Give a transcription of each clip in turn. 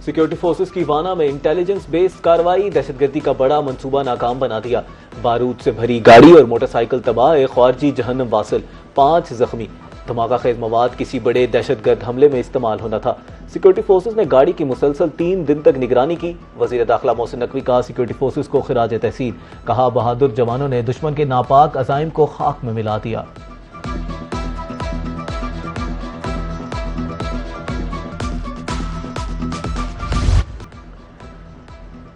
Security forces की वाना में इंटेलिजेंस बेस्ड कार्रवाई, दहशतगर्दी का बड़ा मंसूबा नाकाम बना दिया। बारूद से भरी गाड़ी और मोटरसाइकिल तबाह, एक ख्वारजी जहन्नम वासिल, 5 जख्मी। धमाका खेज मवाद किसी बड़े दहशतगर्द हमले में इस्तेमाल होना था। सिक्योरिटी फोर्सेस ने गाड़ी की मुसलसल 3 दिन तक निगरानी की। वजीर दाखिला मोहसिन नकवी का सिक्योरिटी फोर्सेस को खिराज तहसीन, कहा बहादुर जवानों ने दुश्मन के नापाक अज़ाइम को खाक में मिला दिया।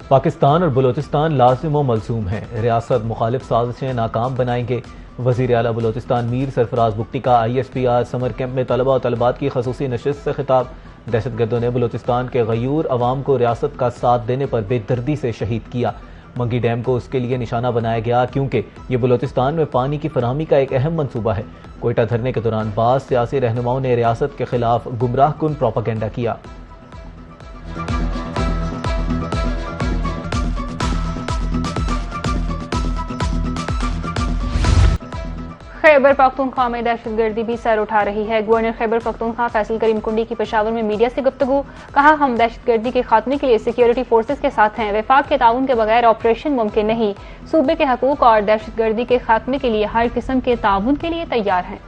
पाकिस्तान और बलोचिस्तान लाजिम व मलसूम हैं, रियासत मुखालिफ साजिशें नाकाम बनाएंगे। वजीर आला बलोचिस्तान मीर सरफराज बुगटी का ISPR समर कैंप में तलबा और तलबात की खसूसी नशिस्त से खिताब। दहशतगर्दों ने बलोचिस्तान के गयूर अवाम को रियासत का साथ देने पर बेदर्दी से शहीद किया। मंगी डैम को उसके लिए निशाना बनाया गया क्योंकि ये बलोचिस्तान में पानी की फराहमी का एक अहम मंसूबा है। कोयटा धरने के दौरान बाज़ सियासी रहनुमाओं ने रियासत के खिलाफ गुमराह कुन प्रोपागेंडा किया। खैबर पख्तूनख्वा में दहशतगर्दी भी सर उठा रही है। गवर्नर खैबर पख्तूनख्वा फैसल करीम कुंडी की पेशावर में मीडिया से गुफ्तगू, कहा हम दहशतगर्दी के खात्मे के लिए सिक्योरिटी फोर्सेस के साथ हैं। वफाक के ताउन के बगैर ऑपरेशन मुमकिन नहीं। सूबे के हकूक और दहशतगर्दी के खात्मे के लिए हर किस्म के ताउन के लिए तैयार हैं।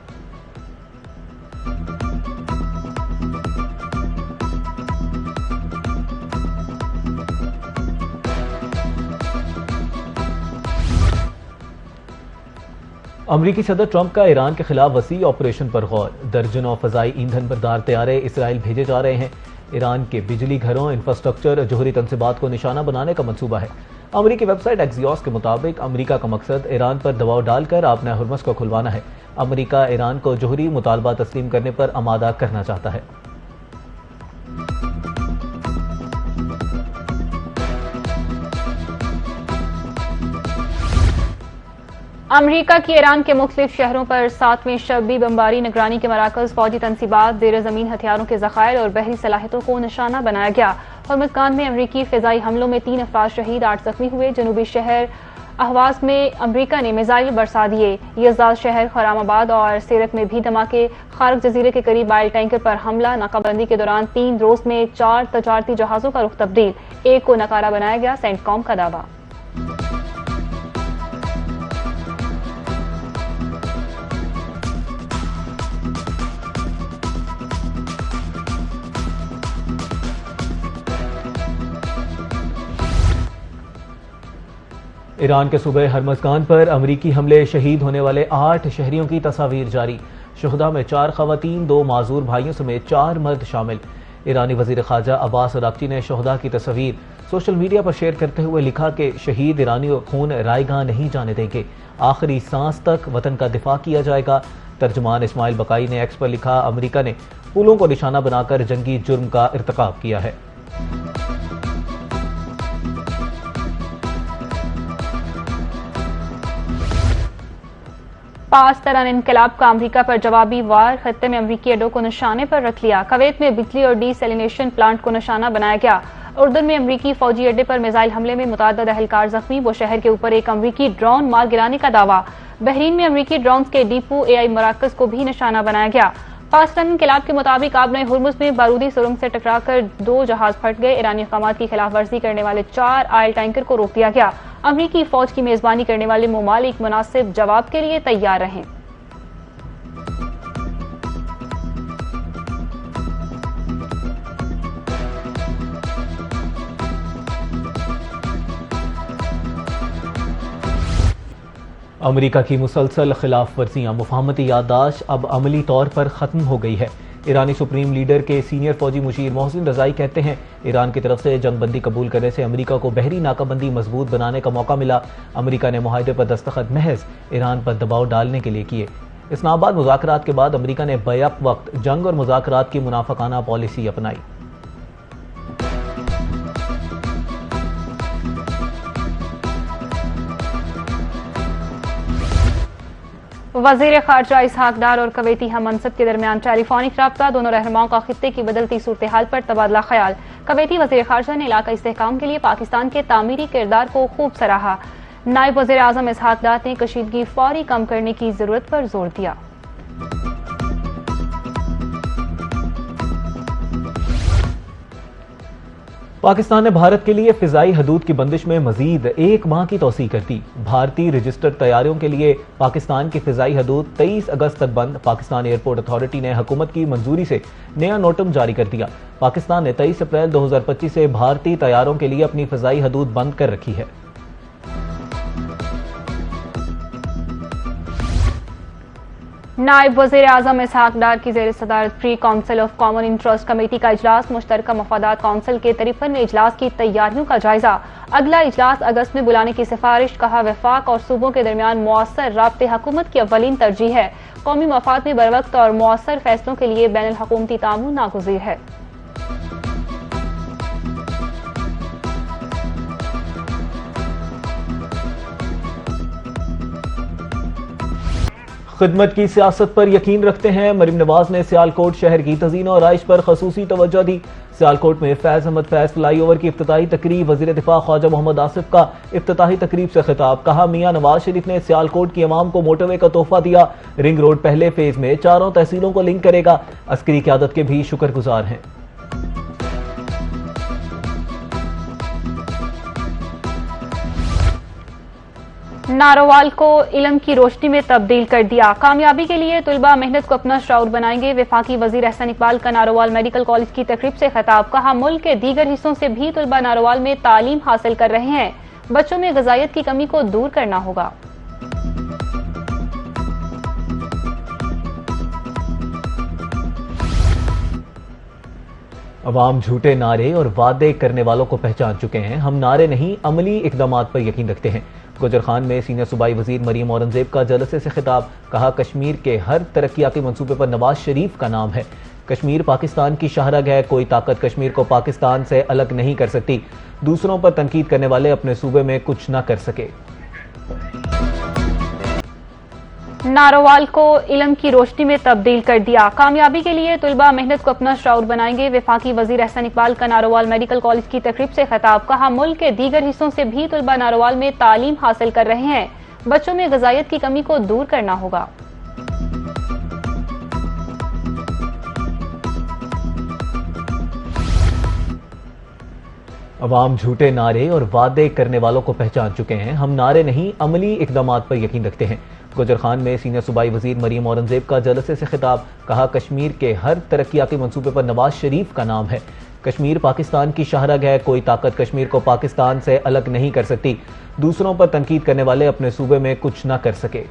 अमरीकी सदर ट्रंप का ईरान के खिलाफ वसी ऑपरेशन पर गौर, दर्जनों फजाई ईंधन बरदार तैयारे इसराइल भेजे जा रहे हैं। ईरान के बिजली घरों, इंफ्रास्ट्रक्चर, जोहरी तनसीबात को निशाना बनाने का मंसूबा है। अमरीकी वेबसाइट एक्सियोस के मुताबिक अमरीका का मकसद ईरान पर दबाव डालकर आपने हुर्मस को खुलवाना है। अमरीका ईरान को जोहरी मुतालबा तस्लीम करने पर आमादा करना चाहता है। अमरीका की ईरान के मुख्तलिफ शहरों पर 7वें शबी बमबारी, निगरानी के मराकज, फौजी तनसीबात, जेर ज़मीन हथियारों के ज़खायर और बहरी सलाहियतों को निशाना बनाया गया। हॉर्मुज़गान में अमरीकी फ़िज़ाई हमलों में 3 अफराद शहीद, 8 जख्मी हुए। जनूबी शहर अहवाज में अमरीका ने मिसाइल बरसा दिए। यज़दाद शहर, खरामाबाद और सेरत में भी धमाके। खारक जजीरे के करीब ऑयल टैंकर पर हमला। नाकाबंदी के दौरान 3 रोज में 4 तजारती जहाजों का रुख तब्दील, 1 को नकारा बनाया गया, सेंटकॉम का दावा। ईरान के सूबे हर्मज़गान पर अमरीकी हमले, शहीद होने वाले 8 शहरियों की तस्वीर जारी। शुहदा में 4 खवातीन, 2 माजूर भाइयों समेत 4 मर्द शामिल। ईरानी वजीर खारजा अब्बास अराक्ची ने शुहदा की तस्वीर सोशल मीडिया पर शेयर करते हुए लिखा कि शहीद ईरानियों खून रायगां नहीं जाने देंगे, आखिरी सांस तक वतन का दिफा किया जाएगा। तर्जुमान इस्माइल बकाई ने एक्स पर लिखा, अमरीका ने पुलों को निशाना बनाकर जंगी जुर्म का इर्तिकाब किया है। पांच तरह इनकलाब का अमरीका पर जवाबी वार, खत्ते में अमरीकी अड्डों को निशाने पर रख लिया। कुवैत में बिजली और डीसैलिनेशन प्लांट को निशाना बनाया गया। उर्दन में अमरीकी फौजी अड्डे पर मिसाइल हमले में मुतअद्दिद अहलकार जख्मी, वो शहर के ऊपर एक अमरीकी ड्रोन मार गिराने का दावा। बहरीन में अमरीकी ड्रोन के डिपो AI मराकज को भी निशाना बनाया गया। पाकिस्तान इनकलाब के मुताबिक आबने हुर्मुज़ में बारूदी सुरंग से टकराकर 2 जहाज फट गए। ईरानी अहकामात की खिलाफ वर्जी करने वाले 4 ऑयल टैंकर को रोक दिया गया। अमरीकी फौज की मेजबानी करने वाले ममालिक मुनासिब जवाब के लिए तैयार रहें। अमरीका की मुसलसल खिलाफ वर्जियां, मुफाहमती याददाश्त अब अमली तौर पर ख़त्म हो गई है। ईरानी सुप्रीम लीडर के सीनियर फौजी मुशीर मोहसिन रज़ाई कहते हैं, ईरान की तरफ से जंगबंदी कबूल करने से अमरीका को बहरी नाकाबंदी मजबूत बनाने का मौका मिला। अमरीका ने मुआहदे पर दस्तखत महज ईरान पर दबाव डालने के लिए किए। इस्लामाबाद मुज़ाकरात के बाद अमरीका ने बैक वक्त जंग और मुज़ाकरात की मुनाफिकाना पॉलिसी अपनाई। वजीर खारजा इसहाक डार और कुवैती हम मनसब के दरमियान टेलीफोनिक रब्ता, दोनों रहनुमाओं का खित्ते की बदलती सूरत हाल पर तबादला ख्याल। कुवैती वजीर खारजा ने इलाका इस्तेहकाम के लिए पाकिस्तान के तामीरी किरदार को खूब सराहा। नायब वजीर आजम इसहाक डार ने कशीदगी फौरी कम करने की जरूरत पर जोर दिया। पाकिस्तान ने भारत के लिए फिजाई हदूद की बंदिश में मजीद 1 माह की तौसीह कर दी। भारतीय रजिस्टर्ड तैयारियों के लिए पाकिस्तान की फिजाई हदूद 23 अगस्त तक बंद। पाकिस्तान एयरपोर्ट अथॉरिटी ने हुकूमत की मंजूरी से नया नोटम जारी कर दिया। पाकिस्तान ने 23 अप्रैल 2025 से भारतीय तैयारों के लिए अपनी फिजाई हदूद बंद कर रखी है। नायब वज़ीर आज़म इसहाक डार की ज़ेर सदारत pre council of common interest committee का इजलास। मुश्तरका मफादात काउंसिल के 53वें इजलास की तैयारियों का जायजा। अगला इजलास अगस्त में बुलाने की सिफारिश। कहा वफाक और सूबों के दरमियान मुअस्सर राब्ते हुकूमत की अव्वलीन तरजीह है। कौमी मफाद में बरवक्त और मुअस्सर फैसलों के लिए बैनुल हुकूमती तामुन नागुज़ीर है। खिदमत की सियासत पर यकीन रखते हैं। मरीम नवाज ने सियालकोट शहर की तज़ीन और आइश पर खसूसी तवज्जो दी। सियालकोट में फैज अहमद फैज फ्लाईओवर की इफ्तिताही तकरीब। वज़ीर दिफा ख्वाजा मोहम्मद आसिफ का इफ्तिताही तकरीब से खिताब। कहा मियां नवाज शरीफ ने सियालकोट की अवाम को मोटरवे का तोहफा दिया। रिंग रोड पहले फेज में 4 तहसीलों को लिंक करेगा। अस्करी क़यादत के भी शुक्रगुजार हैं। नारोवाल को इल्म की रोशनी में तब्दील कर दिया। कामयाबी के लिए तुलबा मेहनत को अपना शऊर बनाएंगे। वफाकी वजीर एहसन इकबाल का नारोवाल मेडिकल कॉलेज की तकरीब से खिताब। कहा मुल्क के दीगर हिस्सों से भी तुलबा नारोवाल में तालीम हासिल कर रहे हैं। बच्चों में ग़िज़ाइयत की कमी को दूर करना होगा। अवाम झूठे नारे और वादे करने वालों को पहचान चुके हैं। हम नारे नहीं अमली इकदामात पर यकीन रखते हैं। गुजर खान में सीनियर सूबाई वजीर मरीम औरंगजेब का जलसे से खिताब। कहा कश्मीर के हर तरक्याती मंसूबे पर नवाज शरीफ का नाम है। कश्मीर पाकिस्तान की शाहरग है। कोई ताकत कश्मीर को पाकिस्तान से अलग नहीं कर सकती। दूसरों पर तनकीद करने वाले अपने सूबे में कुछ न कर सके। नारोवाल को इल्म की रोशनी में तब्दील कर दिया। कामयाबी के लिए तुलबा मेहनत को अपना शऊर बनाएंगे। वफाकी वजीर एहसन इकबाल का नारोवाल मेडिकल कॉलेज की तकरीब से खिताब। कहा मुल्क के दीगर हिस्सों से भी तुलबा नारोवाल में तालीम हासिल कर रहे हैं। बच्चों में ग़िज़ाइयत की कमी को दूर करना होगा। अवाम झूठे नारे और वादे करने वालों को पहचान चुके हैं। हम नारे नहीं अमली इकदामात पर यकीन रखते हैं। गुजर खान में सीनियर सूबाई वजीर मरीम औरंगजेब का जलसे से खिताब। कहा कश्मीर के हर तरक्याती मंसूबे पर नवाज शरीफ का नाम है। कश्मीर पाकिस्तान की शाहरग है। कोई ताकत कश्मीर को पाकिस्तान से अलग नहीं कर सकती। दूसरों पर तनकीद करने वाले अपने सूबे में कुछ न कर सके।